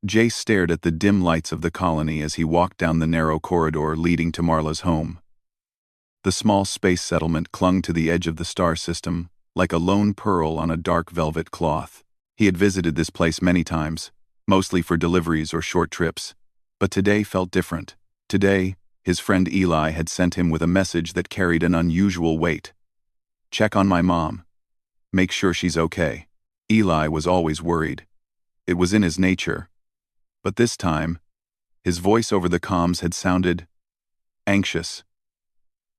Jace stared at the dim lights of the colony as he walked down the narrow corridor leading to Marla's home. The small space settlement clung to the edge of the star system, like a lone pearl on a dark velvet cloth. He had visited this place many times, mostly for deliveries or short trips, but today felt different. Today, his friend Eli had sent him with a message that carried an unusual weight. "Check on my mom. Make sure she's okay." Eli was always worried. It was in his nature. But this time, his voice over the comms had sounded anxious.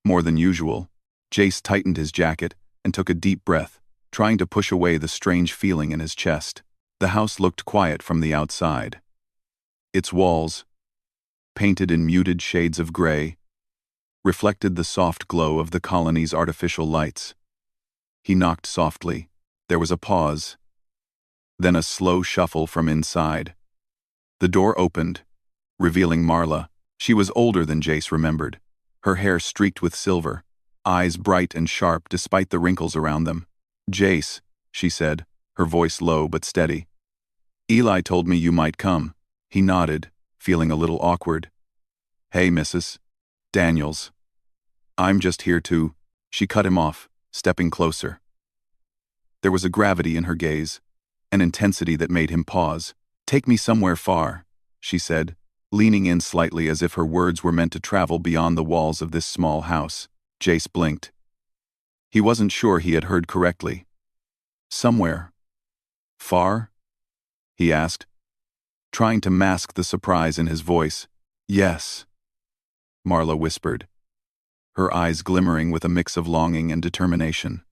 More than usual. Jace tightened his jacket and took a deep breath, trying to push away the strange feeling in his chest. The house looked quiet from the outside. Its walls, painted in muted shades of gray, reflected the soft glow of the colony's artificial lights. He knocked softly. There was a pause, then a slow shuffle from inside. The door opened, revealing Marla. She was older than Jace remembered, her hair streaked with silver, eyes bright and sharp despite the wrinkles around them. "Jace," she said, her voice low but steady. "Eli told me you might come." He nodded, feeling a little awkward. "Hey, Mrs. Daniels. I'm just here to—" She cut him off, stepping closer. There was a gravity in her gaze, an intensity that made him pause. "Take me somewhere far," she said, leaning in slightly as if her words were meant to travel beyond the walls of this small house. Jace blinked. He wasn't sure he had heard correctly. "Somewhere far?" he asked, trying to mask the surprise in his voice. "Yes," Marla whispered, her eyes glimmering with a mix of longing and determination.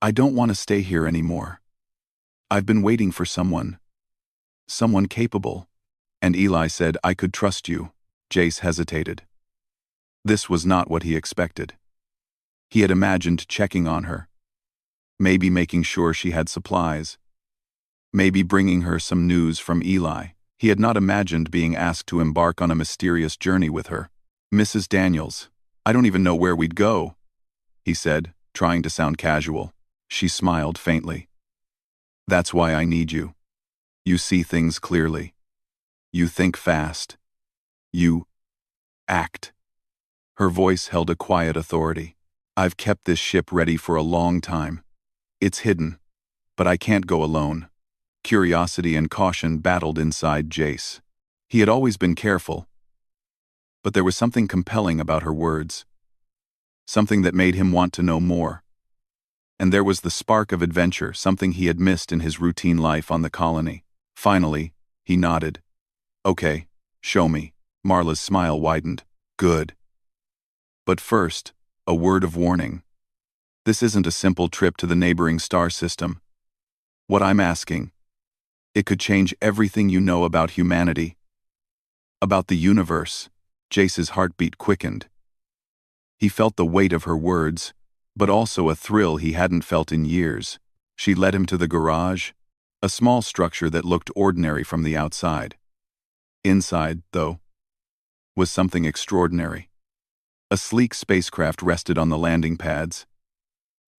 "I don't want to stay here anymore. I've been waiting for someone capable." And Eli said, "I could trust you." Jace hesitated. This was not what he expected. He had imagined checking on her, maybe making sure she had supplies, maybe bringing her some news from Eli. He had not imagined being asked to embark on a mysterious journey with her. "Mrs. Daniels, I don't even know where we'd go," he said, trying to sound casual. She smiled faintly. "That's why I need you. You see things clearly. You think fast. You act." Her voice held a quiet authority. "I've kept this ship ready for a long time. It's hidden, but I can't go alone." Curiosity and caution battled inside Jace. He had always been careful, but there was something compelling about her words, something that made him want to know more. And there was the spark of adventure, something he had missed in his routine life on the colony. Finally, he nodded. "Okay, show me." Marla's smile widened. "Good. But first, a word of warning. This isn't a simple trip to the neighboring star system. What I'm asking, it could change everything you know about humanity, about the universe." Jace's heartbeat quickened. He felt the weight of her words, but also a thrill he hadn't felt in years. She led him to the garage, a small structure that looked ordinary from the outside. Inside, though, was something extraordinary. A sleek spacecraft rested on the landing pads,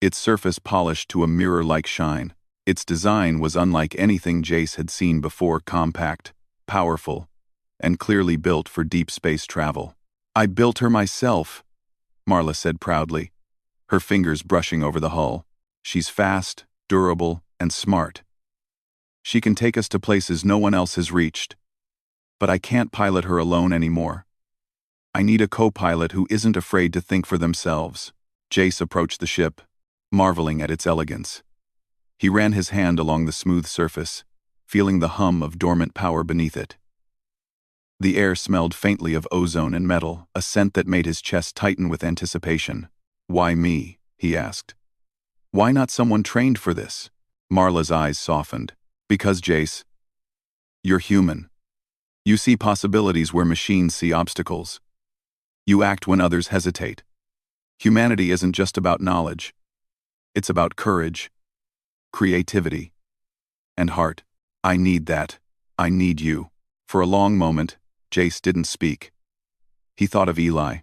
its surface polished to a mirror-like shine. Its design was unlike anything Jace had seen before, compact, powerful, and clearly built for deep space travel. "I built her myself," Marla said proudly, her fingers brushing over the hull. "She's fast, durable, and smart. She can take us to places no one else has reached. But I can't pilot her alone anymore. I need a co-pilot who isn't afraid to think for themselves." Jace approached the ship, marveling at its elegance. He ran his hand along the smooth surface, feeling the hum of dormant power beneath it. The air smelled faintly of ozone and metal, a scent that made his chest tighten with anticipation. "Why me?" he asked. "Why not someone trained for this?" Marla's eyes softened. "Because, Jace, you're human. You see possibilities where machines see obstacles. You act when others hesitate. Humanity isn't just about knowledge. It's about courage, creativity, and heart. I need that. I need you." For a long moment, Jace didn't speak. He thought of Eli,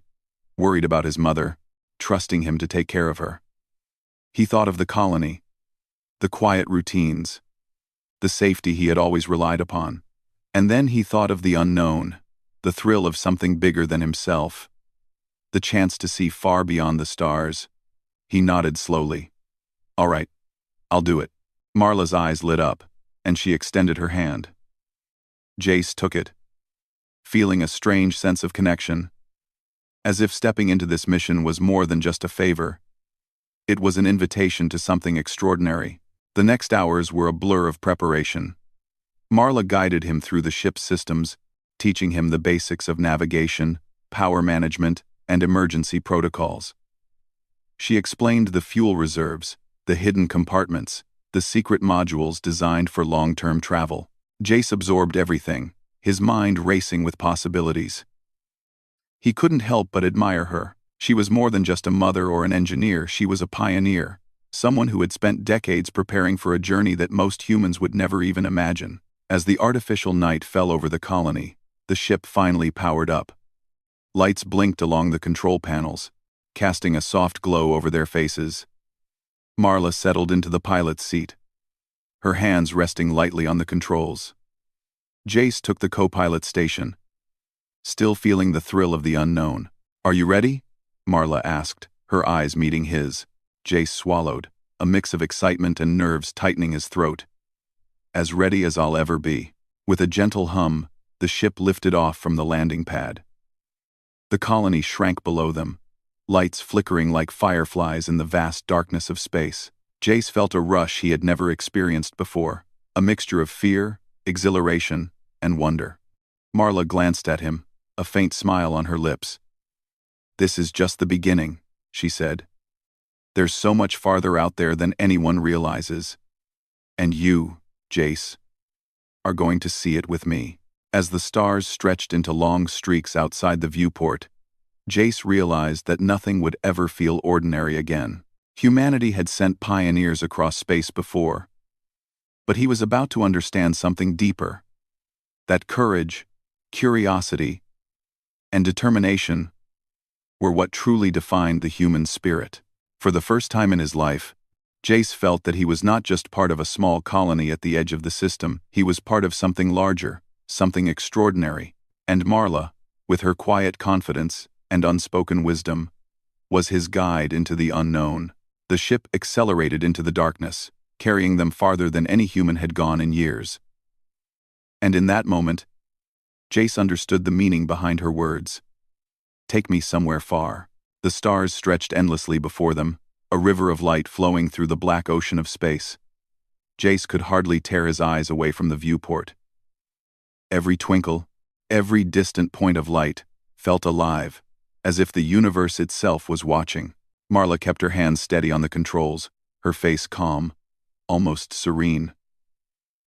worried about his mother, trusting him to take care of her. He thought of the colony, the quiet routines, the safety he had always relied upon. And then he thought of the unknown, the thrill of something bigger than himself, the chance to see far beyond the stars. He nodded slowly. "All right, I'll do it." Marla's eyes lit up, and she extended her hand. Jace took it, feeling a strange sense of connection, as if stepping into this mission was more than just a favor. It was an invitation to something extraordinary. The next hours were a blur of preparation. Marla guided him through the ship's systems, teaching him the basics of navigation, power management, and emergency protocols. She explained the fuel reserves, the hidden compartments, the secret modules designed for long-term travel. Jace absorbed everything, his mind racing with possibilities. He couldn't help but admire her. She was more than just a mother or an engineer, she was a pioneer, someone who had spent decades preparing for a journey that most humans would never even imagine. As the artificial night fell over the colony, the ship finally powered up. Lights blinked along the control panels, casting a soft glow over their faces. Marla settled into the pilot's seat, her hands resting lightly on the controls. Jace took the co-pilot station, still feeling the thrill of the unknown. "Are you ready?" Marla asked, her eyes meeting his. Jace swallowed, a mix of excitement and nerves tightening his throat. "As ready as I'll ever be." With a gentle hum, the ship lifted off from the landing pad. The colony shrank below them, lights flickering like fireflies in the vast darkness of space. Jace felt a rush he had never experienced before, a mixture of fear, exhilaration, and wonder. Marla glanced at him, a faint smile on her lips. "This is just the beginning," she said. "There's so much farther out there than anyone realizes. And you, Jace, are going to see it with me." As the stars stretched into long streaks outside the viewport, Jace realized that nothing would ever feel ordinary again. Humanity had sent pioneers across space before, but he was about to understand something deeper. That courage, curiosity, and determination were what truly defined the human spirit. For the first time in his life, Jace felt that he was not just part of a small colony at the edge of the system, he was part of something larger, something extraordinary. And Marla, with her quiet confidence and unspoken wisdom, was his guide into the unknown. The ship accelerated into the darkness, carrying them farther than any human had gone in years. And in that moment, Jace understood the meaning behind her words. "Take me somewhere far." The stars stretched endlessly before them, a river of light flowing through the black ocean of space. Jace could hardly tear his eyes away from the viewport. Every twinkle, every distant point of light, felt alive, as if the universe itself was watching. Marla kept her hands steady on the controls, her face calm, almost serene.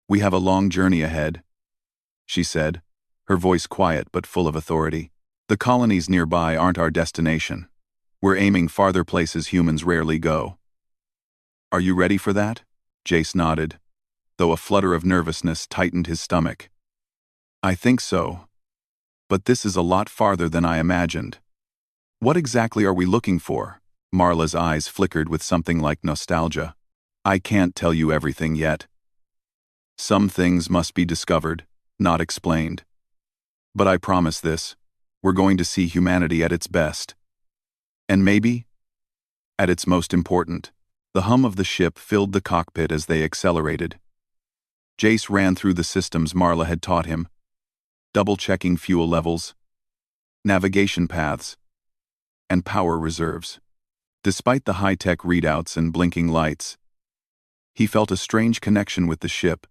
"We have a long journey ahead," she said, her voice quiet but full of authority. "The colonies nearby aren't our destination. We're aiming farther places humans rarely go." "Are you ready for that?" Jace nodded, though a flutter of nervousness tightened his stomach. "I think so. But this is a lot farther than I imagined." "What exactly are we looking for?" Marla's eyes flickered with something like nostalgia. "I can't tell you everything yet. Some things must be discovered, not explained. But I promise this, we're going to see humanity at its best. And maybe, at its most important." The hum of the ship filled the cockpit as they accelerated. Jace ran through the systems Marla had taught him, double-checking fuel levels, navigation paths, and power reserves. Despite the high-tech readouts and blinking lights, he felt a strange connection with the ship,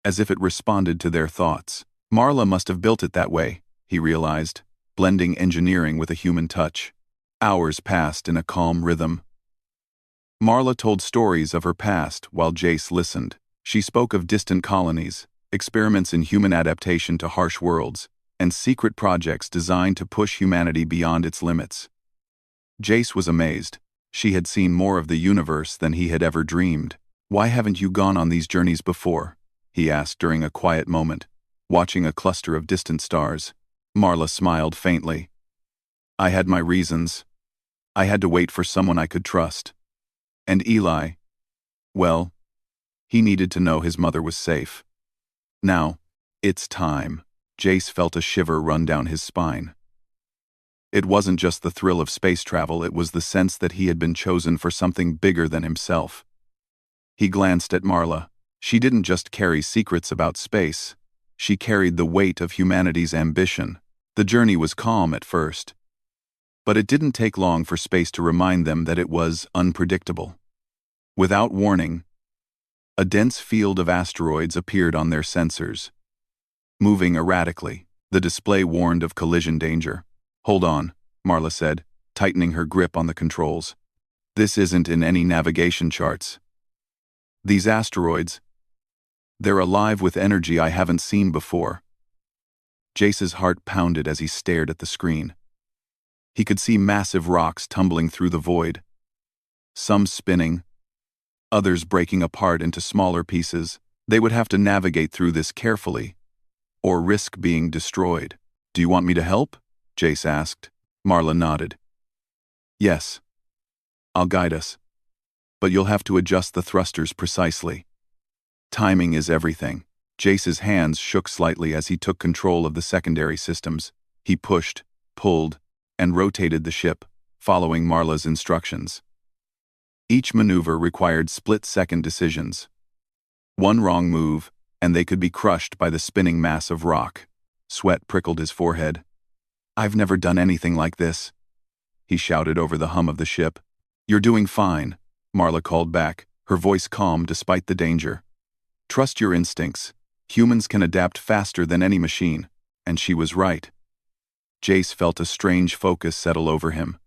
as if it responded to their thoughts. Marla must have built it that way, he realized, blending engineering with a human touch. Hours passed in a calm rhythm. Marla told stories of her past while Jace listened. She spoke of distant colonies, experiments in human adaptation to harsh worlds, and secret projects designed to push humanity beyond its limits. Jace was amazed. She had seen more of the universe than he had ever dreamed. "Why haven't you gone on these journeys before?" he asked during a quiet moment, watching a cluster of distant stars. Marla smiled faintly. "I had my reasons. I had to wait for someone I could trust. And Eli, well, he needed to know his mother was safe. Now, It's time. Jace felt a shiver run down his spine. It wasn't just the thrill of space travel, it was the sense that he had been chosen for something bigger than himself. He glanced at Marla. She didn't just carry secrets about space. She carried the weight of humanity's ambition. The journey was calm at first, but it didn't take long for space to remind them that it was unpredictable. Without warning, a dense field of asteroids appeared on their sensors. Moving erratically, the display warned of collision danger. "Hold on," Marla said, tightening her grip on the controls. "This isn't in any navigation charts. These asteroids, they're alive with energy I haven't seen before." Jace's heart pounded as he stared at the screen. He could see massive rocks tumbling through the void, some spinning, others breaking apart into smaller pieces. They would have to navigate through this carefully, or risk being destroyed. "Do you want me to help?" Jace asked. Marla nodded. "Yes. I'll guide us. But you'll have to adjust the thrusters precisely. Timing is everything." Jace's hands shook slightly as he took control of the secondary systems. He pushed, pulled, and rotated the ship, following Marla's instructions. Each maneuver required split-second decisions. One wrong move, and they could be crushed by the spinning mass of rock. Sweat prickled his forehead. "I've never done anything like this," he shouted over the hum of the ship. "You're doing fine," Marla called back, her voice calm despite the danger. "Trust your instincts. Humans can adapt faster than any machine." And she was right. Jace felt a strange focus settle over him.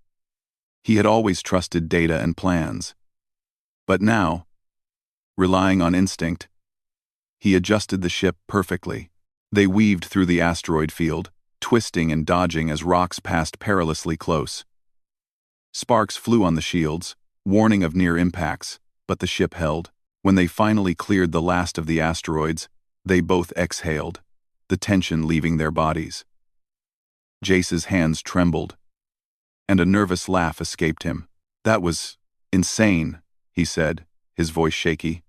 He had always trusted data and plans. But now, relying on instinct, he adjusted the ship perfectly. They weaved through the asteroid field, twisting and dodging as rocks passed perilously close. Sparks flew on the shields, warning of near impacts, but the ship held. When they finally cleared the last of the asteroids, they both exhaled, the tension leaving their bodies. Jace's hands trembled, and a nervous laugh escaped him. "That was insane," he said, his voice shaky.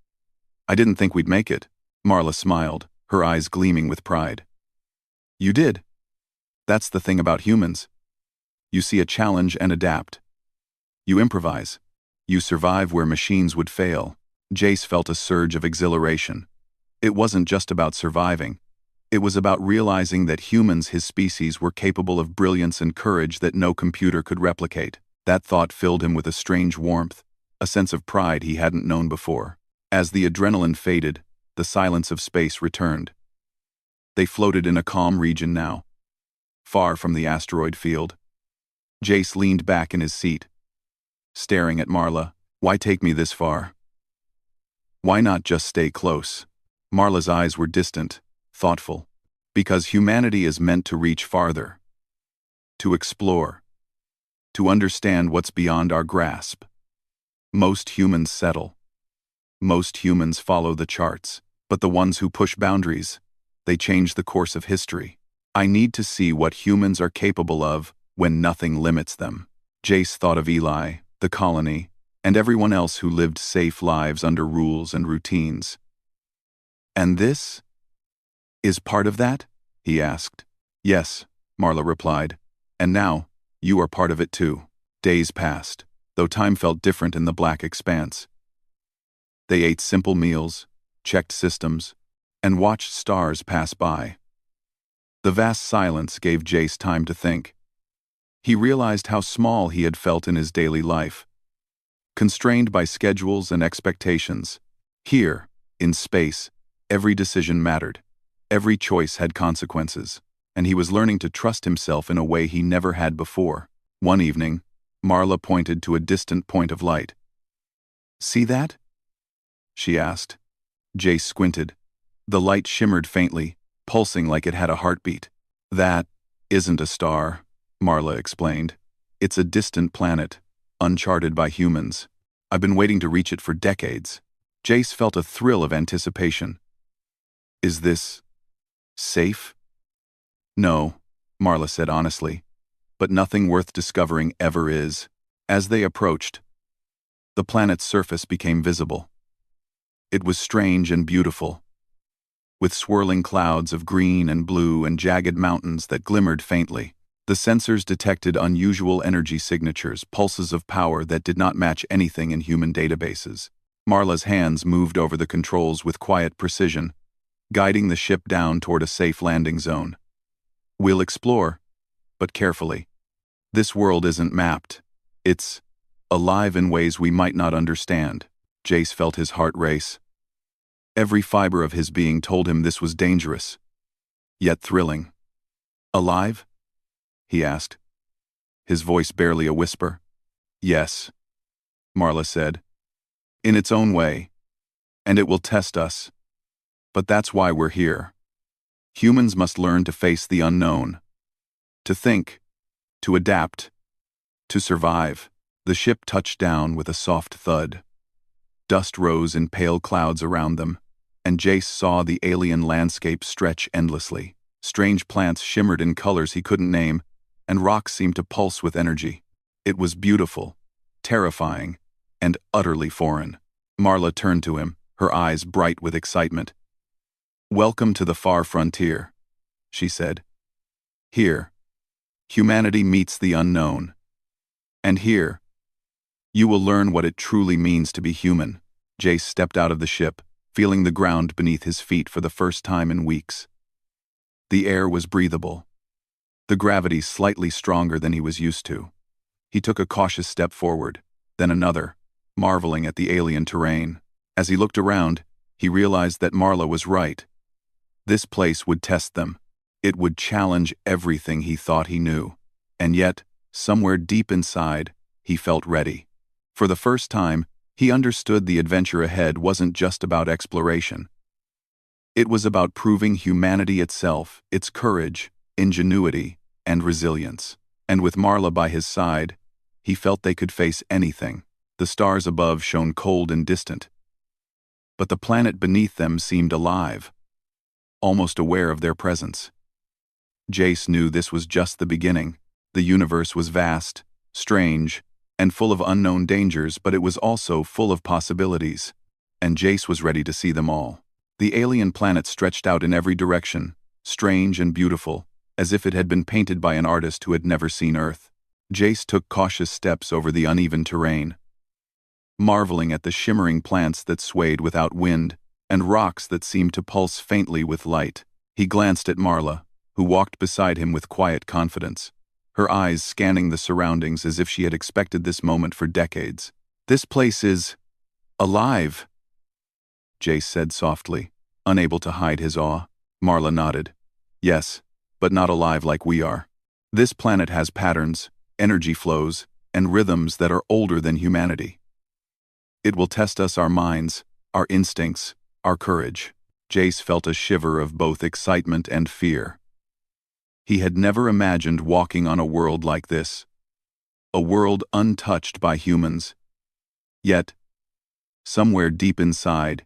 "I didn't think we'd make it." Marla smiled, her eyes gleaming with pride. "You did. That's the thing about humans. You see a challenge and adapt. You improvise. You survive where machines would fail." Jace felt a surge of exhilaration. It wasn't just about surviving. It was about realizing that humans, his species, were capable of brilliance and courage that no computer could replicate. That thought filled him with a strange warmth, a sense of pride he hadn't known before. As the adrenaline faded, the silence of space returned. They floated in a calm region now, far from the asteroid field. Jace leaned back in his seat, staring at Marla. "Why take me this far? Why not just stay close?" Marla's eyes were distant, thoughtful. "Because humanity is meant to reach farther. To explore. To understand what's beyond our grasp. Most humans settle. Most humans follow the charts. But the ones who push boundaries, they change the course of history. I need to see what humans are capable of when nothing limits them." Jace thought of Eli, the colony, and everyone else who lived safe lives under rules and routines. "And this is part of that?" he asked. "Yes," Marla replied. "And now, you are part of it too." Days passed, though time felt different in the black expanse. They ate simple meals, checked systems, and watched stars pass by. The vast silence gave Jace time to think. He realized how small he had felt in his daily life, constrained by schedules and expectations. Here, in space, every decision mattered. Every choice had consequences, and he was learning to trust himself in a way he never had before. One evening, Marla pointed to a distant point of light. "See that?" she asked. Jace squinted. The light shimmered faintly, pulsing like it had a heartbeat. "That isn't a star," Marla explained. "It's a distant planet, uncharted by humans. I've been waiting to reach it for decades." Jace felt a thrill of anticipation. "Is this safe?" "No," Marla said honestly, "but nothing worth discovering ever is." As they approached, the planet's surface became visible. It was strange and beautiful. with swirling clouds of green and blue and jagged mountains that glimmered faintly. The sensors detected unusual energy signatures, pulses of power that did not match anything in human databases. Marla's hands moved over the controls with quiet precision, guiding the ship down toward a safe landing zone. "We'll explore, but carefully. This world isn't mapped. It's alive in ways we might not understand." Jace felt his heart race. Every fiber of his being told him this was dangerous, yet thrilling. "Alive?" he asked, his voice barely a whisper. "Yes," Marla said, "in its own way, and it will test us. But that's why we're here. Humans must learn to face the unknown, to think, to adapt, to survive." The ship touched down with a soft thud. Dust rose in pale clouds around them, and Jace saw the alien landscape stretch endlessly. Strange plants shimmered in colors he couldn't name, and rocks seemed to pulse with energy. It was beautiful, terrifying, and utterly foreign. Marla turned to him, her eyes bright with excitement. "Welcome to the far frontier," she said. "Here, humanity meets the unknown. And here, you will learn what it truly means to be human." Jace stepped out of the ship, feeling the ground beneath his feet for the first time in weeks. The air was breathable, the gravity slightly stronger than he was used to. He took a cautious step forward, then another, marveling at the alien terrain. As he looked around, he realized that Marla was right. This place would test them. It would challenge everything he thought he knew. And yet, somewhere deep inside, he felt ready. For the first time, he understood the adventure ahead wasn't just about exploration. It was about proving humanity itself, its courage, ingenuity, and resilience. And with Marla by his side, he felt they could face anything. The stars above shone cold and distant, but the planet beneath them seemed alive, almost aware of their presence. Jace knew this was just the beginning. The universe was vast, strange, and full of unknown dangers, but it was also full of possibilities, and Jace was ready to see them all. The alien planet stretched out in every direction, strange and beautiful, as if it had been painted by an artist who had never seen Earth. Jace took cautious steps over the uneven terrain, marveling at the shimmering plants that swayed without wind and rocks that seemed to pulse faintly with light. He glanced at Marla, who walked beside him with quiet confidence, her eyes scanning the surroundings as if she had expected this moment for decades. "This place is alive," Jace said softly, unable to hide his awe. Marla nodded. "Yes, but not alive like we are. This planet has patterns, energy flows, and rhythms that are older than humanity. It will test us, our minds, our instincts, our courage." Jace felt a shiver of both excitement and fear. He had never imagined walking on a world like this, a world untouched by humans. Yet, somewhere deep inside,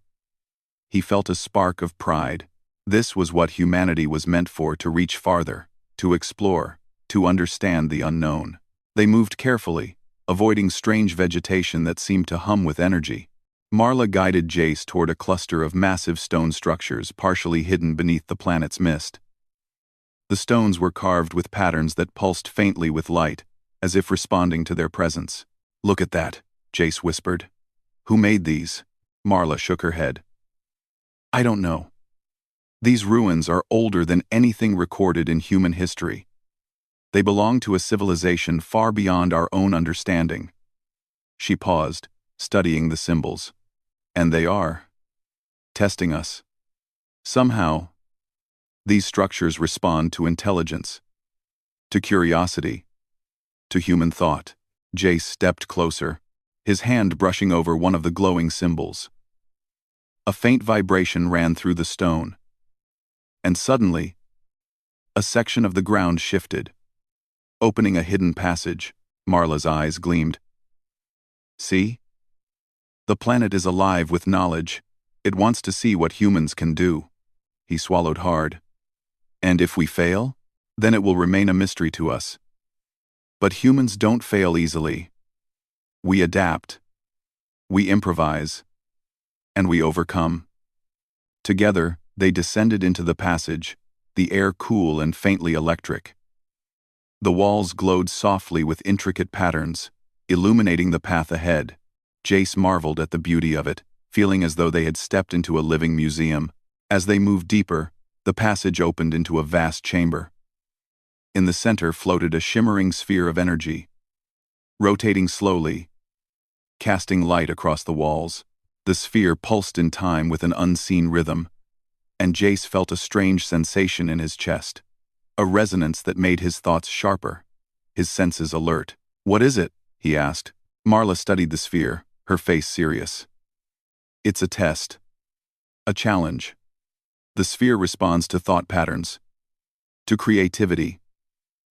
he felt a spark of pride. This was what humanity was meant for, to reach farther, to explore, to understand the unknown. They moved carefully, avoiding strange vegetation that seemed to hum with energy. Marla guided Jace toward a cluster of massive stone structures partially hidden beneath the planet's mist. The stones were carved with patterns that pulsed faintly with light, as if responding to their presence. "Look at that," Jace whispered. "Who made these?" Marla shook her head. "I don't know. These ruins are older than anything recorded in human history. They belong to a civilization far beyond our own understanding." She paused, studying the symbols. "And they are testing us. Somehow, these structures respond to intelligence, to curiosity, to human thought." Jace stepped closer, his hand brushing over one of the glowing symbols. A faint vibration ran through the stone, and suddenly, a section of the ground shifted, opening a hidden passage. Marla's eyes gleamed. "See? The planet is alive with knowledge. It wants to see what humans can do." He swallowed hard. "And if we fail, then it will remain a mystery to us. But humans don't fail easily. We adapt, we improvise, and we overcome. Together, They descended into the passage, the air cool and faintly electric. The walls glowed softly with intricate patterns, illuminating the path ahead. Jace marveled at the beauty of it, feeling as though they had stepped into a living museum. As they moved deeper, the passage opened into a vast chamber. In the center floated a shimmering sphere of energy, rotating slowly, casting light across the walls. The sphere pulsed in time with an unseen rhythm, and Jace felt a strange sensation in his chest, a resonance that made his thoughts sharper, his senses alert. "What is it?" he asked. Marla studied the sphere, her face serious. "It's a test. A challenge. The sphere responds to thought patterns, to creativity,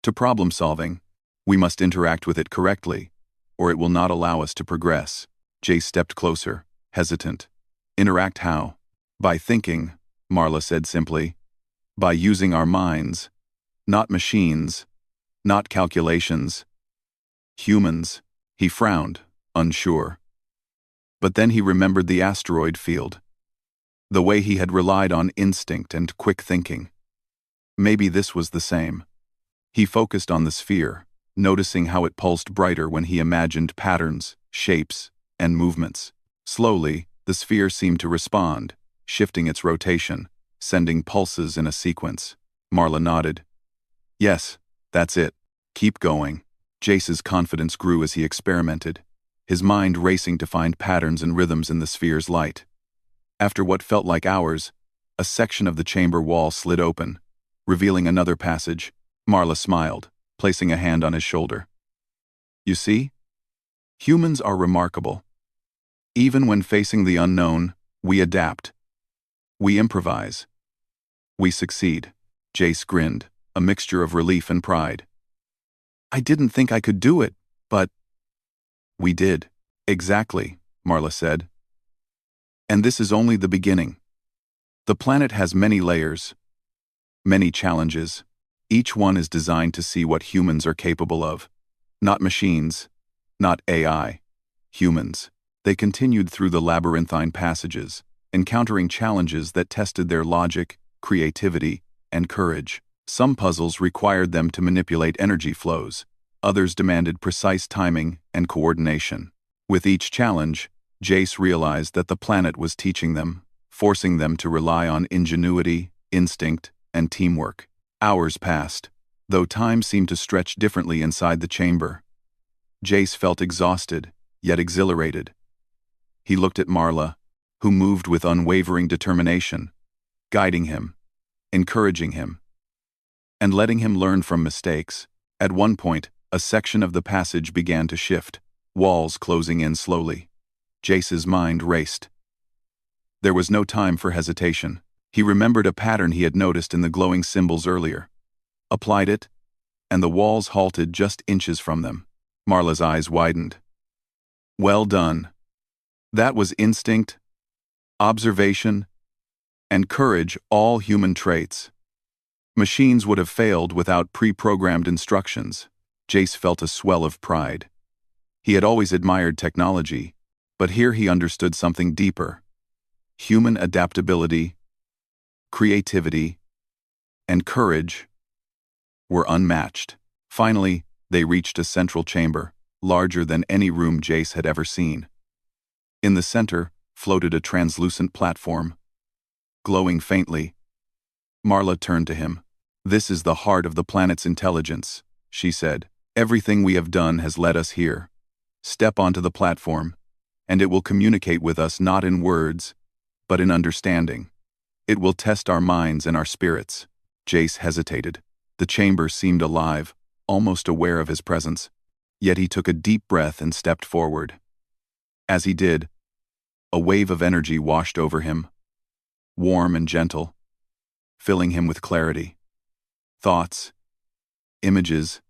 to problem-solving. We must interact with it correctly, or it will not allow us to progress." Jace stepped closer, hesitant. "Interact how?" "By thinking," Marla said simply. "By using our minds. Not machines. Not calculations. Humans." He frowned, unsure. But then he remembered the asteroid field. The way he had relied on instinct and quick thinking. Maybe this was the same. He focused on the sphere, noticing how it pulsed brighter when he imagined patterns, shapes, and movements. Slowly, the sphere seemed to respond, shifting its rotation, sending pulses in a sequence. Marla nodded. "Yes, that's it. Keep going." Jace's confidence grew as he experimented, his mind racing to find patterns and rhythms in the sphere's light. After what felt like hours, a section of the chamber wall slid open, revealing another passage. Marla smiled, placing a hand on his shoulder. "You see? Humans are remarkable. Even when facing the unknown, we adapt. We improvise. We succeed." Jace grinned, a mixture of relief and pride. "I didn't think I could do it, but—" "We did." "Exactly," Marla said. "And this is only the beginning. The planet has many layers, many challenges. Each one is designed to see what humans are capable of. Not machines, not AI. Humans." They continued through the labyrinthine passages, encountering challenges that tested their logic, creativity, and courage. Some puzzles required them to manipulate energy flows. Others demanded precise timing and coordination. With each challenge, Jace realized that the planet was teaching them, forcing them to rely on ingenuity, instinct, and teamwork. Hours passed, though time seemed to stretch differently inside the chamber. Jace felt exhausted, yet exhilarated. He looked at Marla, who moved with unwavering determination, guiding him, encouraging him, and letting him learn from mistakes. At one point, a section of the passage began to shift, walls closing in slowly. Jace's mind raced. There was no time for hesitation. He remembered a pattern he had noticed in the glowing symbols earlier, applied it, and the walls halted just inches from them. Marla's eyes widened. "Well done. That was instinct, observation, and courage, all human traits. Machines would have failed without pre-programmed instructions." Jace felt a swell of pride. He had always admired technology, but here he understood something deeper. Human adaptability, creativity, and courage were unmatched. Finally, they reached a central chamber, larger than any room Jace had ever seen. In the center floated a translucent platform, glowing faintly. Marla turned to him. "This is the heart of the planet's intelligence," she said. "Everything we have done has led us here. Step onto the platform, and it will communicate with us not in words, but in understanding. It will test our minds and our spirits." Jace hesitated. The chamber seemed alive, almost aware of his presence. Yet he took a deep breath and stepped forward. As he did, a wave of energy washed over him, warm and gentle, filling him with clarity. Thoughts, images,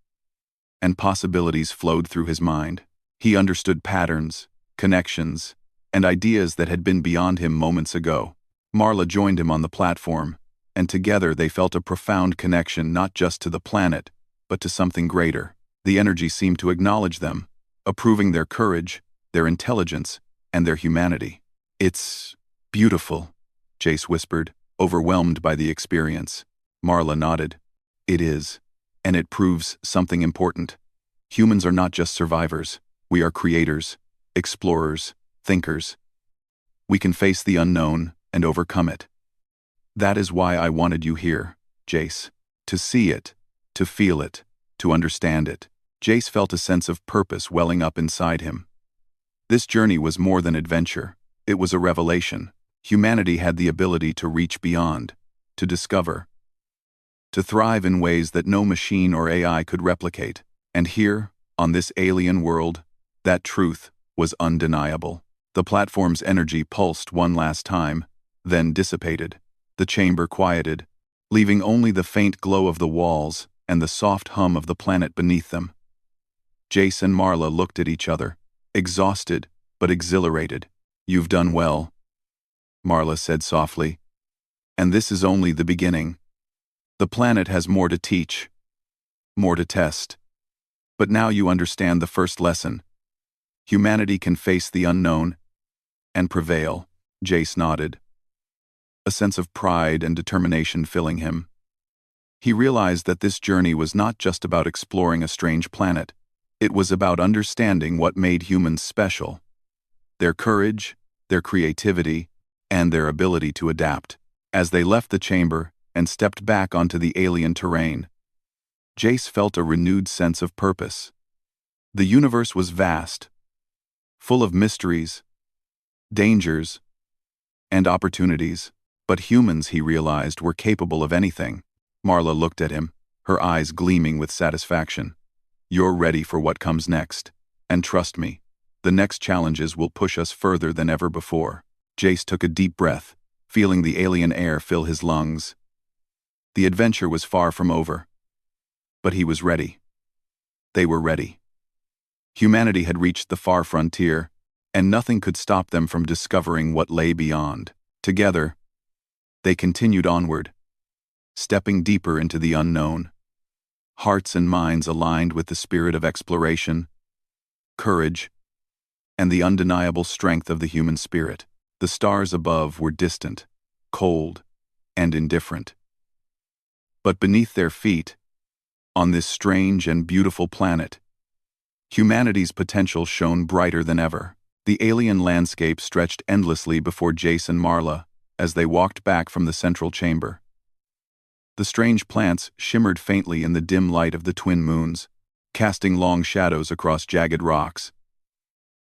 and possibilities flowed through his mind. He understood patterns, connections, and ideas that had been beyond him moments ago. Marla joined him on the platform, and together they felt a profound connection not just to the planet, but to something greater. The energy seemed to acknowledge them, approving their courage, their intelligence, and their humanity. "It's beautiful," Jace whispered, overwhelmed by the experience. Marla nodded. It is. And it proves something important. Humans are not just survivors. We are creators, explorers, thinkers. We can face the unknown and overcome it. That is why I wanted you here, Jace. To see it, to feel it, to understand it. Jace felt a sense of purpose welling up inside him. This journey was more than adventure. It was a revelation. Humanity had the ability to reach beyond, to discover, to thrive in ways that no machine or AI could replicate. And here, on this alien world, that truth was undeniable. The platform's energy pulsed one last time, then dissipated. The chamber quieted, leaving only the faint glow of the walls and the soft hum of the planet beneath them. Jace and Marla looked at each other, exhausted but exhilarated. You've done well, Marla said softly. And this is only the beginning. The planet has more to teach, more to test. But now you understand the first lesson. Humanity can face the unknown and prevail. Jace nodded, a sense of pride and determination filling him. He realized that this journey was not just about exploring a strange planet. It was about understanding what made humans special. Their courage, their creativity, and their ability to adapt. As they left the chamber and stepped back onto the alien terrain, Jace felt a renewed sense of purpose. The universe was vast, full of mysteries, dangers, and opportunities. But humans, he realized, were capable of anything. Marla looked at him, her eyes gleaming with satisfaction. You're ready for what comes next. And trust me, the next challenges will push us further than ever before. Jace took a deep breath, feeling the alien air fill his lungs. The adventure was far from over. But he was ready. They were ready. Humanity had reached the far frontier, and nothing could stop them from discovering what lay beyond. Together, they continued onward, stepping deeper into the unknown. Hearts and minds aligned with the spirit of exploration, courage, and the undeniable strength of the human spirit. The stars above were distant, cold, and indifferent. But beneath their feet, on this strange and beautiful planet, humanity's potential shone brighter than ever. The alien landscape stretched endlessly before Jace and Marla as they walked back from the central chamber. The strange plants shimmered faintly in the dim light of the twin moons, casting long shadows across jagged rocks.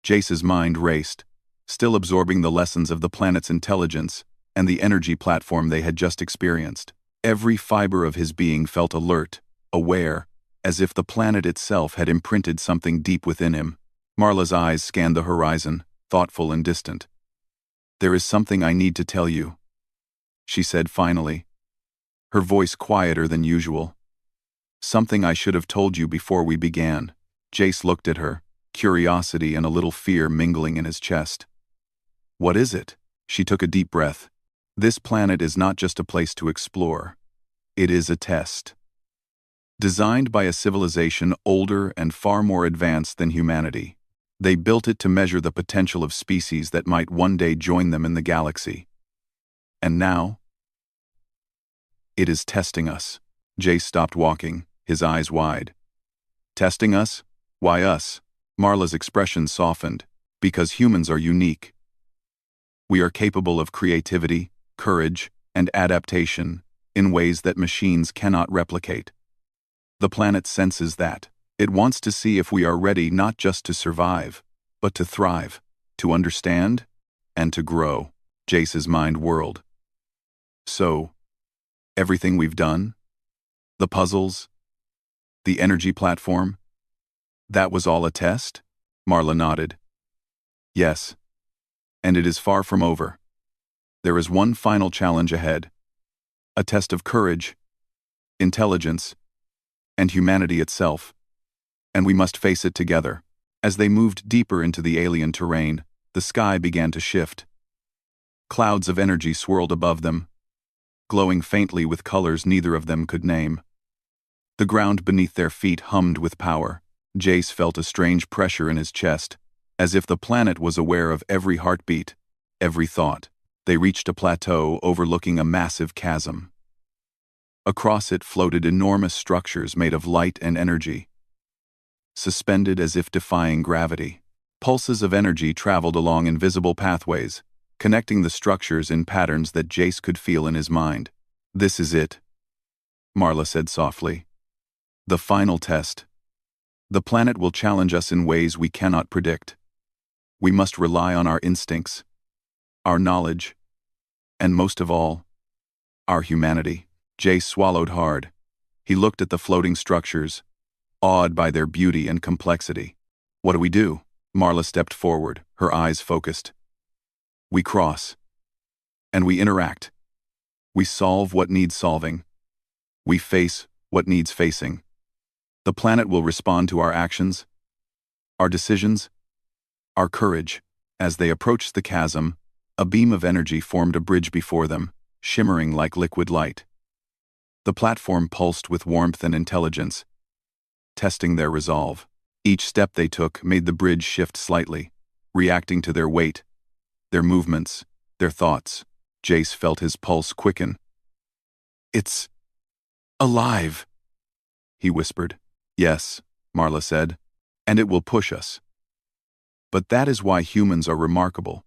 Jace's mind raced, still absorbing the lessons of the planet's intelligence and the energy platform they had just experienced. Every fiber of his being felt alert, aware, as if the planet itself had imprinted something deep within him. Marla's eyes scanned the horizon, thoughtful and distant. There is something I need to tell you, she said finally, her voice quieter than usual. Something I should have told you before we began. Jace looked at her, curiosity and a little fear mingling in his chest. What is it? She took a deep breath. This planet is not just a place to explore. It is a test. Designed by a civilization older and far more advanced than humanity. They built it to measure the potential of species that might one day join them in the galaxy. And now, it is testing us. Jace stopped walking, his eyes wide. Testing us? Why us? Marla's expression softened. Because humans are unique. We are capable of creativity, courage, and adaptation in ways that machines cannot replicate. The planet senses that. It wants to see if we are ready not just to survive, but to thrive, to understand, and to grow. Jace's mind whirled. So, everything we've done? The puzzles? The energy platform? That was all a test? Marla nodded. Yes. And it is far from over. There is one final challenge ahead. A test of courage, intelligence, and humanity itself. And we must face it together. As they moved deeper into the alien terrain, the sky began to shift. Clouds of energy swirled above them, glowing faintly with colors neither of them could name. The ground beneath their feet hummed with power. Jace felt a strange pressure in his chest, as if the planet was aware of every heartbeat, every thought. They reached a plateau overlooking a massive chasm. Across it floated enormous structures made of light and energy, suspended as if defying gravity. Pulses of energy traveled along invisible pathways, connecting the structures in patterns that Jace could feel in his mind. "This is it," Marla said softly. "The final test. The planet will challenge us in ways we cannot predict. We must rely on our instincts, our knowledge, and most of all, our humanity." Jace swallowed hard. He looked at the floating structures, awed by their beauty and complexity. "What do we do?" Marla stepped forward, her eyes focused. "We cross. And we interact. We solve what needs solving. We face what needs facing. The planet will respond to our actions, our decisions, our courage." As they approached the chasm, a beam of energy formed a bridge before them, shimmering like liquid light. The platform pulsed with warmth and intelligence, testing their resolve. Each step they took made the bridge shift slightly, reacting to their weight, their movements, their thoughts. Jace felt his pulse quicken. "It's alive," he whispered. "Yes," Marla said, "and it will push us. But that is why humans are remarkable.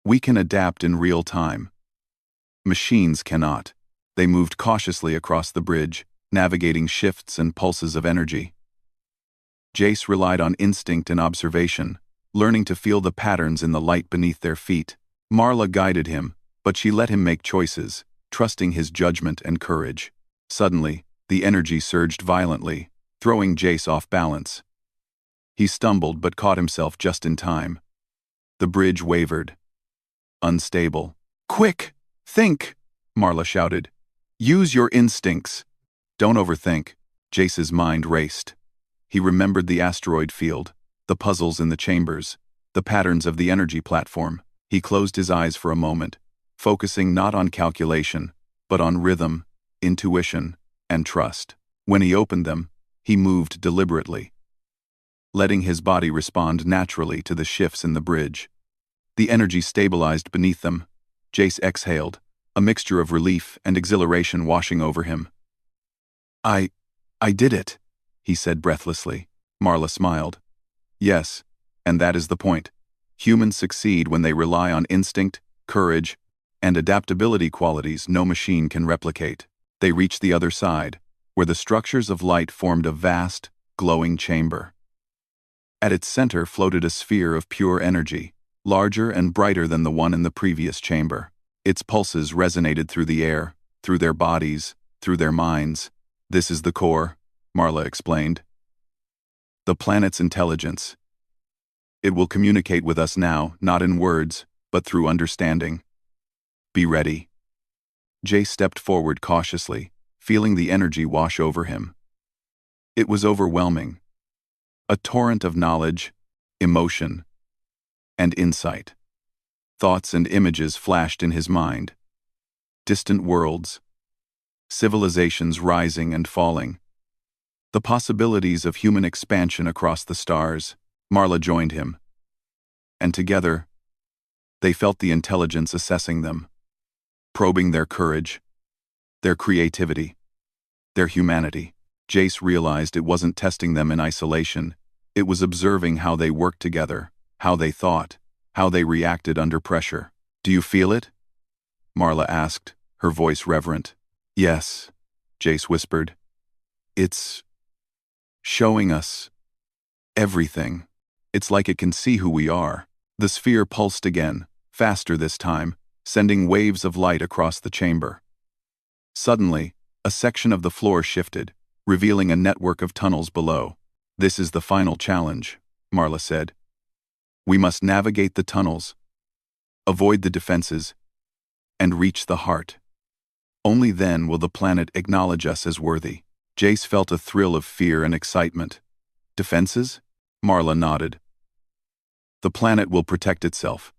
We can adapt in real time. Machines cannot." They moved cautiously across the bridge, navigating shifts and pulses of energy. Jace relied on instinct and observation, learning to feel the patterns in the light beneath their feet. Marla guided him, but she let him make choices, trusting his judgment and courage. Suddenly, the energy surged violently, throwing Jace off balance. He stumbled but caught himself just in time. The bridge wavered. Unstable. "Quick! Think!" Marla shouted. "Use your instincts. Don't overthink." Jace's mind raced. He remembered the asteroid field, the puzzles in the chambers, the patterns of the energy platform. He closed his eyes for a moment, focusing not on calculation, but on rhythm, intuition, and trust. When he opened them, he moved deliberately, letting his body respond naturally to the shifts in the bridge. The energy stabilized beneath them. Jace exhaled, a mixture of relief and exhilaration washing over him. I did it," he said breathlessly. Marla smiled. "Yes, and that is the point. Humans succeed when they rely on instinct, courage, and adaptability qualities no machine can replicate." They reached the other side, where the structures of light formed a vast, glowing chamber. At its center floated a sphere of pure energy, larger and brighter than the one in the previous chamber. Its pulses resonated through the air, through their bodies, through their minds. "This is the core," Marla explained. "The planet's intelligence. It will communicate with us now, not in words, but through understanding. Be ready." Jay stepped forward cautiously, feeling the energy wash over him. It was overwhelming. A torrent of knowledge, emotion, and insight. Thoughts and images flashed in his mind. Distant worlds, civilizations rising and falling. The possibilities of human expansion across the stars. Marla joined him. And together, they felt the intelligence assessing them, probing their courage, their creativity, their humanity. Jace realized it wasn't testing them in isolation. It was observing how they worked together, how they thought, how they reacted under pressure. "Do you feel it?" Marla asked, her voice reverent. "Yes," Jace whispered. "It's showing us everything. It's like it can see who we are." The sphere pulsed again, faster this time, sending waves of light across the chamber. Suddenly, a section of the floor shifted, revealing a network of tunnels below. "This is the final challenge," Marla said. "We must navigate the tunnels, avoid the defenses, and reach the heart. Only then will the planet acknowledge us as worthy." Jace felt a thrill of fear and excitement. "Defenses?" Marla nodded. "The planet will protect itself.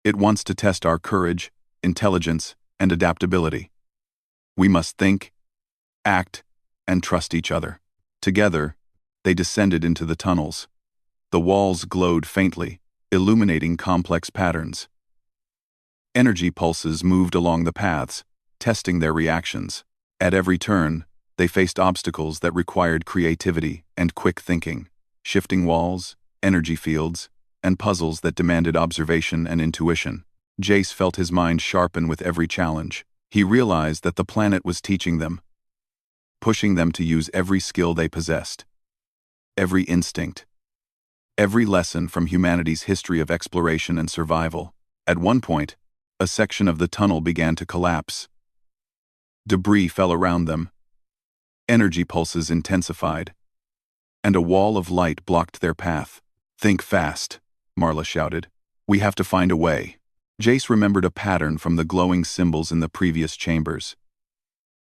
It wants to test our courage, intelligence, and adaptability. We must think, act, and trust each other." Together, they descended into the tunnels. The walls glowed faintly, illuminating complex patterns. Energy pulses moved along the paths, testing their reactions. At every turn, they faced obstacles that required creativity and quick thinking, shifting walls, energy fields, and puzzles that demanded observation and intuition. Jace felt his mind sharpen with every challenge. He realized that the planet was teaching them, pushing them to use every skill they possessed, every instinct, every lesson from humanity's history of exploration and survival. At one point, a section of the tunnel began to collapse. Debris fell around them, energy pulses intensified, and a wall of light blocked their path. "Think fast," Marla shouted. "We have to find a way." Jace remembered a pattern from the glowing symbols in the previous chambers.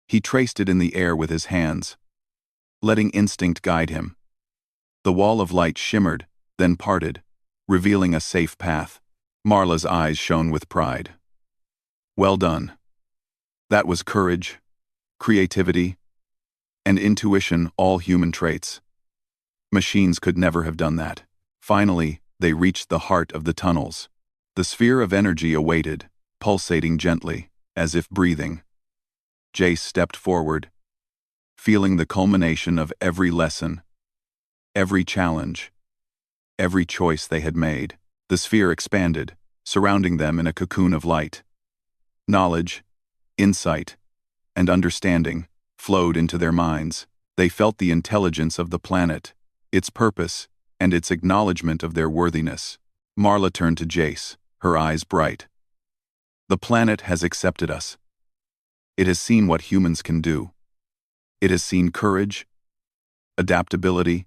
He traced it in the air with his hands, letting instinct guide him. The wall of light shimmered, then parted, revealing a safe path. Marla's eyes shone with pride. "Well done." That was courage, creativity, and intuition, all human traits. Machines could never have done that. Finally, they reached the heart of the tunnels. The sphere of energy awaited, pulsating gently, as if breathing. Jace stepped forward, feeling the culmination of every lesson, every challenge, every choice they had made. The sphere expanded, surrounding them in a cocoon of light. Knowledge, insight, and understanding flowed into their minds. They felt the intelligence of the planet, its purpose, and its acknowledgement of their worthiness. Marla turned to Jace, her eyes bright. "The planet has accepted us. It has seen what humans can do. It has seen courage, adaptability,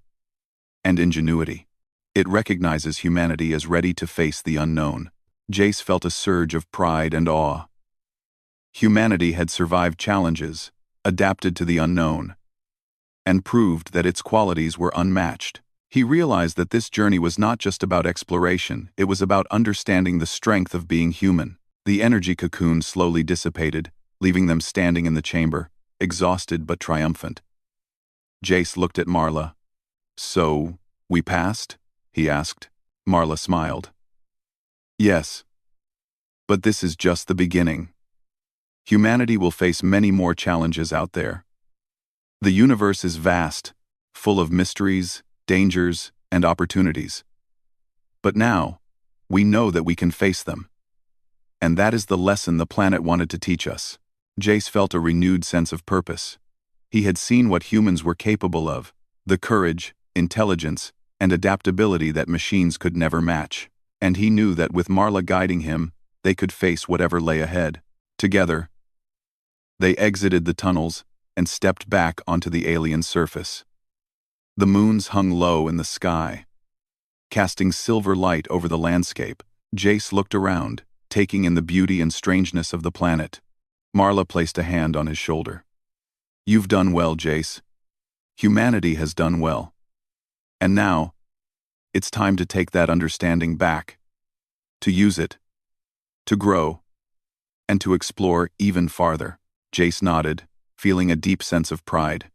and ingenuity. It recognizes humanity as ready to face the unknown." Jace felt a surge of pride and awe. Humanity had survived challenges, adapted to the unknown, and proved that its qualities were unmatched. He realized that this journey was not just about exploration, it was about understanding the strength of being human. The energy cocoon slowly dissipated, leaving them standing in the chamber, exhausted but triumphant. Jace looked at Marla. "So, we passed?" he asked. Marla smiled. "Yes. But this is just the beginning. Humanity will face many more challenges out there. The universe is vast, full of mysteries, dangers, and opportunities. But now, we know that we can face them. And that is the lesson the planet wanted to teach us." Jace felt a renewed sense of purpose. He had seen what humans were capable of, the courage, intelligence, and adaptability that machines could never match. And he knew that with Marla guiding him, they could face whatever lay ahead. Together, they exited the tunnels and stepped back onto the alien surface. The moons hung low in the sky, casting silver light over the landscape. Jace looked around, taking in the beauty and strangeness of the planet. Marla placed a hand on his shoulder. "You've done well, Jace. Humanity has done well. And now, it's time to take that understanding back, to use it, to grow, and to explore even farther." Jace nodded, feeling a deep sense of pride.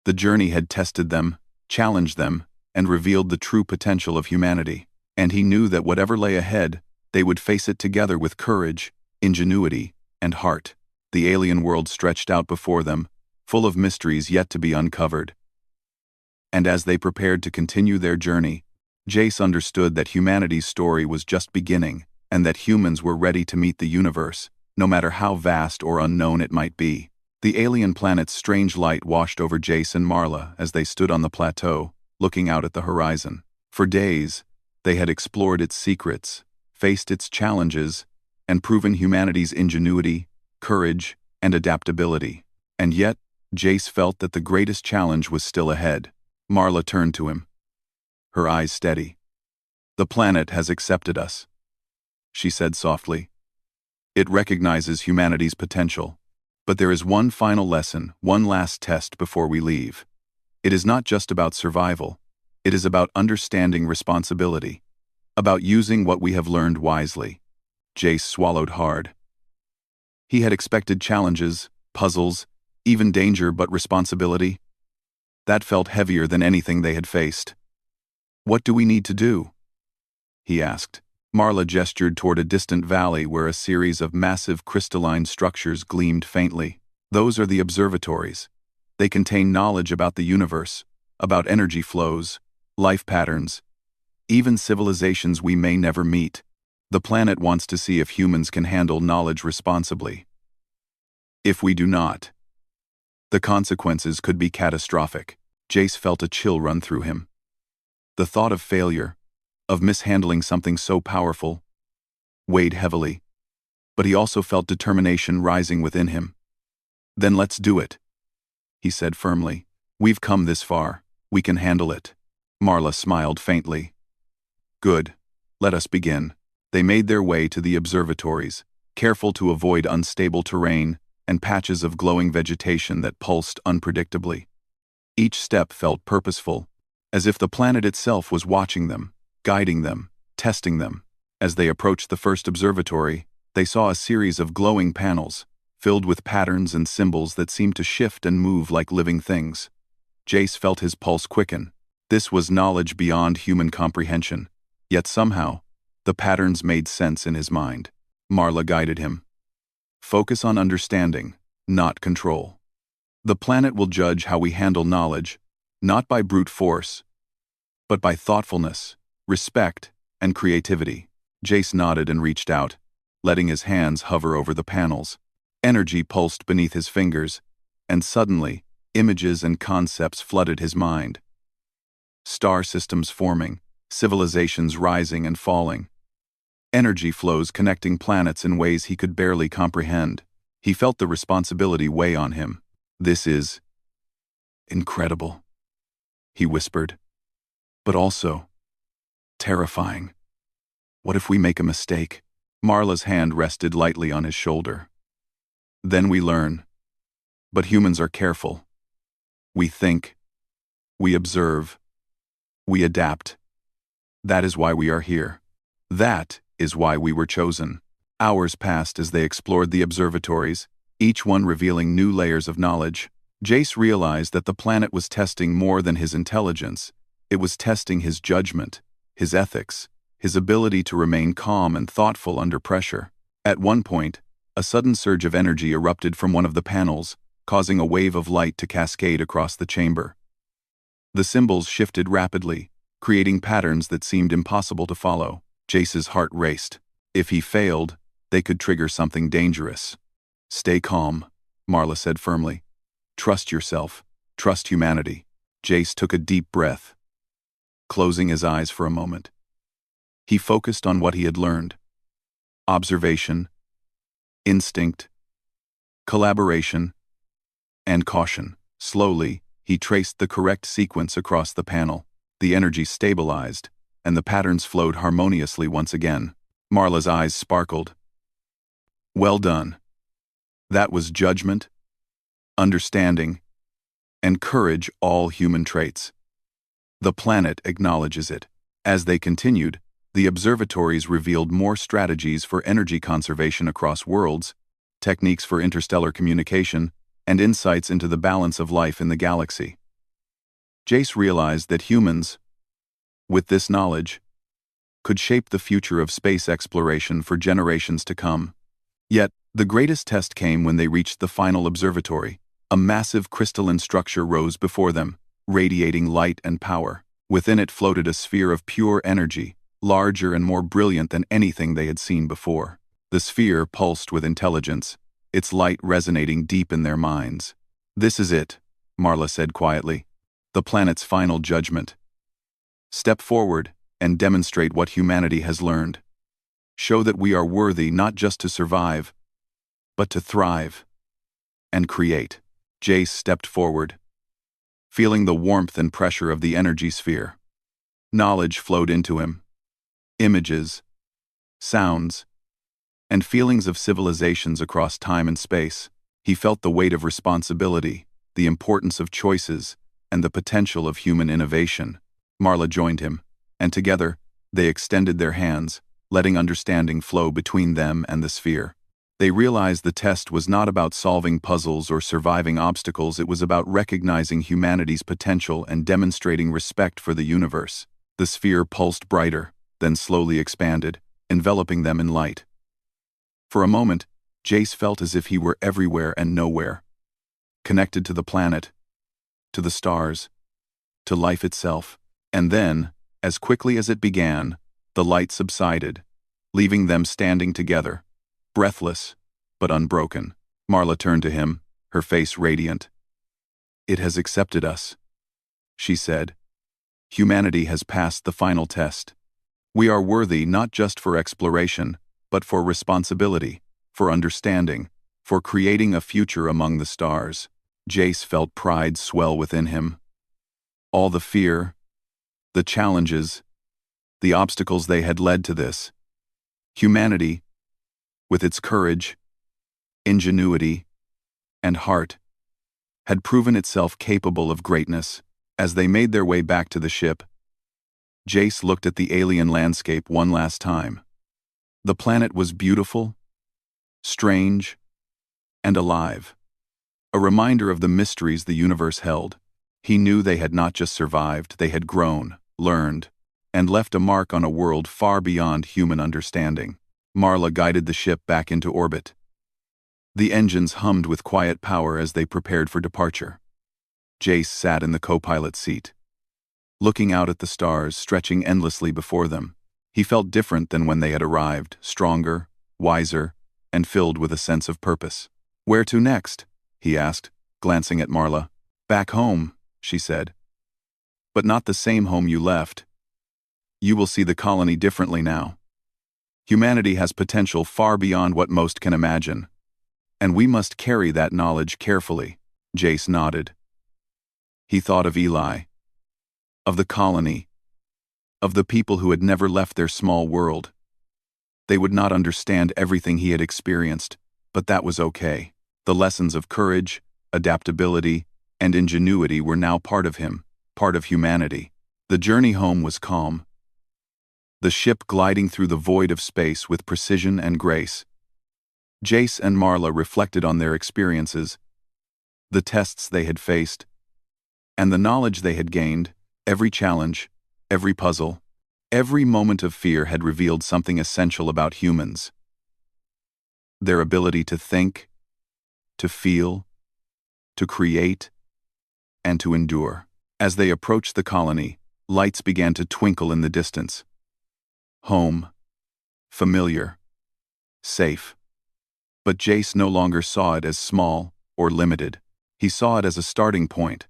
The journey had tested them, challenged them, and revealed the true potential of humanity. And he knew that whatever lay ahead, they would face it together with courage, ingenuity, and heart. The alien world stretched out before them, full of mysteries yet to be uncovered. And as they prepared to continue their journey, Jace understood that humanity's story was just beginning, and that humans were ready to meet the universe, no matter how vast or unknown it might be. The alien planet's strange light washed over Jace and Marla as they stood on the plateau, looking out at the horizon. For days, they had explored its secrets, faced its challenges, and proven humanity's ingenuity, courage, and adaptability. And yet, Jace felt that the greatest challenge was still ahead. Marla turned to him, her eyes steady. "The planet has accepted us," she said softly. "It recognizes humanity's potential. But there is one final lesson, one last test before we leave. It is not just about survival. It is about understanding responsibility, about using what we have learned wisely." Jace swallowed hard. He had expected challenges, puzzles, even danger, but responsibility? That felt heavier than anything they had faced. "What do we need to do?" he asked. Marla gestured toward a distant valley where a series of massive crystalline structures gleamed faintly. Those are the observatories. They contain knowledge about the universe, about energy flows, life patterns, even civilizations we may never meet. The planet wants to see if humans can handle knowledge responsibly. If we do not, the consequences could be catastrophic. Jace felt a chill run through him. The thought of failure, of mishandling something so powerful, weighed heavily, but he also felt determination rising within him. Then let's do it, he said firmly. We've come this far. We can handle it. Marla smiled faintly. Good. Let us begin. They made their way to the observatories, careful to avoid unstable terrain and patches of glowing vegetation that pulsed unpredictably. Each step felt purposeful, as if the planet itself was watching them, guiding them, testing them. As they approached the first observatory, they saw a series of glowing panels, filled with patterns and symbols that seemed to shift and move like living things. Jace felt his pulse quicken. This was knowledge beyond human comprehension, yet somehow, the patterns made sense in his mind. Marla guided him. Focus on understanding, not control. The planet will judge how we handle knowledge, not by brute force, but by thoughtfulness, respect, and creativity. Jace nodded and reached out, letting his hands hover over the panels. Energy pulsed beneath his fingers, and suddenly, images and concepts flooded his mind. Star systems forming, civilizations rising and falling. Energy flows connecting planets in ways he could barely comprehend. He felt the responsibility weigh on him. This is incredible, he whispered. But also terrifying. What if we make a mistake? Marla's hand rested lightly on his shoulder. Then we learn. But humans are careful. We think. We observe. We adapt. That is why we are here. That is why we were chosen. Hours passed as they explored the observatories, each one revealing new layers of knowledge. Jace realized that the planet was testing more than his intelligence. It was testing his judgment, his ethics, his ability to remain calm and thoughtful under pressure. At one point, a sudden surge of energy erupted from one of the panels, causing a wave of light to cascade across the chamber. The symbols shifted rapidly, creating patterns that seemed impossible to follow. Jace's heart raced. If he failed, they could trigger something dangerous. Stay calm, Marla said firmly. Trust yourself. Trust humanity. Jace took a deep breath, closing his eyes for a moment. He focused on what he had learned. Observation, instinct, collaboration, and caution. Slowly, he traced the correct sequence across the panel. The energy stabilized, and the patterns flowed harmoniously once again. Marla's eyes sparkled. Well done. That was judgment, understanding, and courage, all human traits. The planet acknowledges it. As they continued, the observatories revealed more strategies for energy conservation across worlds, techniques for interstellar communication, and insights into the balance of life in the galaxy. Jace realized that humans, with this knowledge, could shape the future of space exploration for generations to come. Yet, the greatest test came when they reached the final observatory. A massive crystalline structure rose before them, radiating light and power. Within it floated a sphere of pure energy, larger and more brilliant than anything they had seen before. The sphere pulsed with intelligence, its light resonating deep in their minds. This is it, Marla said quietly. The planet's final judgment. Step forward and demonstrate what humanity has learned. Show that we are worthy not just to survive, but to thrive and create. Jace stepped forward, feeling the warmth and pressure of the energy sphere. Knowledge flowed into him. Images, sounds, and feelings of civilizations across time and space. He felt the weight of responsibility, the importance of choices, and the potential of human innovation. Marla joined him, and together, they extended their hands, letting understanding flow between them and the sphere. They realized the test was not about solving puzzles or surviving obstacles. It was about recognizing humanity's potential and demonstrating respect for the universe. The sphere pulsed brighter, then slowly expanded, enveloping them in light. For a moment, Jace felt as if he were everywhere and nowhere, connected to the planet, to the stars, to life itself. And then, as quickly as it began, the light subsided, leaving them standing together, breathless, but unbroken. Marla turned to him, her face radiant. "It has accepted us," she said. "Humanity has passed the final test. We are worthy not just for exploration, but for responsibility, for understanding, for creating a future among the stars." Jace felt pride swell within him. All the fear, the challenges, the obstacles they had led to this. Humanity, with its courage, ingenuity, and heart, had proven itself capable of greatness. As they made their way back to the ship, Jace looked at the alien landscape one last time. The planet was beautiful, strange, and alive. A reminder of the mysteries the universe held. He knew they had not just survived, they had grown, learned, and left a mark on a world far beyond human understanding. Marla guided the ship back into orbit. The engines hummed with quiet power as they prepared for departure. Jace sat in the co-pilot seat, looking out at the stars stretching endlessly before them. He felt different than when they had arrived, stronger, wiser, and filled with a sense of purpose. "Where to next?" he asked, glancing at Marla. "Back home," she said. "But not the same home you left. You will see the colony differently now. Humanity has potential far beyond what most can imagine, and we must carry that knowledge carefully." Jace nodded. He thought of Eli, of the colony, of the people who had never left their small world. They would not understand everything he had experienced, but that was okay. The lessons of courage, adaptability, and ingenuity were now part of him, part of humanity. The journey home was calm, the ship gliding through the void of space with precision and grace. Jace and Marla reflected on their experiences, the tests they had faced, and the knowledge they had gained. Every challenge, every puzzle, every moment of fear had revealed something essential about humans. Their ability to think, to feel, to create, and to endure. As they approached the colony, lights began to twinkle in the distance. Home, familiar, safe. But Jace no longer saw it as small or limited. He saw it as a starting point,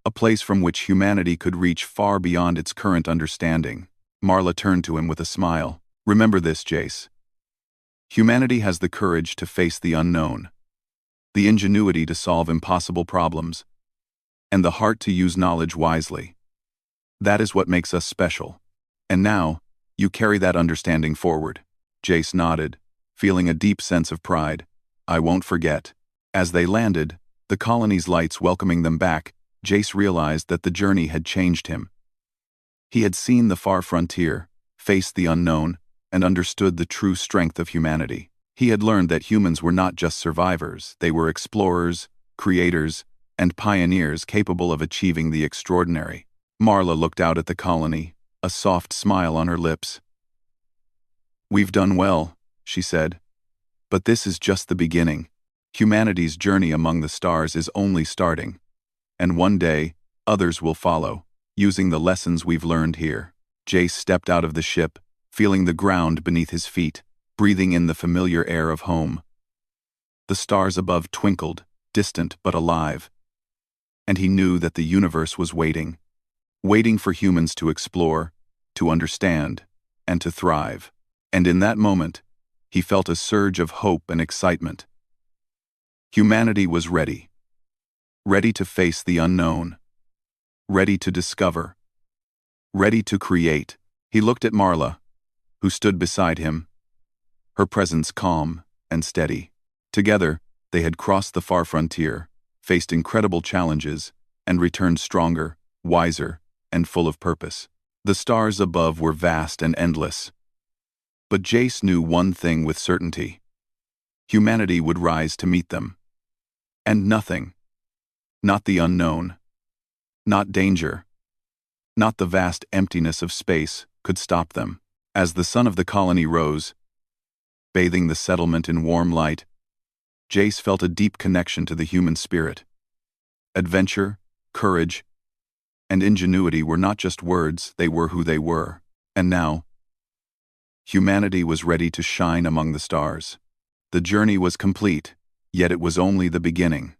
a place from which humanity could reach far beyond its current understanding. Marla turned to him with a smile. "Remember this, Jace. Humanity has the courage to face the unknown, the ingenuity to solve impossible problems, and the heart to use knowledge wisely. That is what makes us special. And now, you carry that understanding forward." Jace nodded, feeling a deep sense of pride. "I won't forget." As they landed, the colony's lights welcoming them back, Jace realized that the journey had changed him. He had seen the far frontier, faced the unknown, and understood the true strength of humanity. He had learned that humans were not just survivors, they were explorers, creators, and pioneers capable of achieving the extraordinary. Marla looked out at the colony, a soft smile on her lips. "We've done well," she said. "But this is just the beginning. Humanity's journey among the stars is only starting. And one day, others will follow, using the lessons we've learned here." Jace stepped out of the ship, feeling the ground beneath his feet, breathing in the familiar air of home. The stars above twinkled, distant but alive. And he knew that the universe was waiting for humans to explore, to understand, and to thrive. And in that moment, he felt a surge of hope and excitement. Humanity was ready to face the unknown, ready to discover, ready to create. He looked at Marla, who stood beside him, her presence calm and steady. Together, they had crossed the far frontier, faced incredible challenges, and returned stronger, wiser, and full of purpose. The stars above were vast and endless. But Jace knew one thing with certainty. Humanity would rise to meet them. And nothing, not the unknown, not danger, not the vast emptiness of space, could stop them. As the sun of the colony rose, bathing the settlement in warm light, Jace felt a deep connection to the human spirit. Adventure, courage, and ingenuity were not just words, they were who they were. And now, humanity was ready to shine among the stars. The journey was complete, yet it was only the beginning.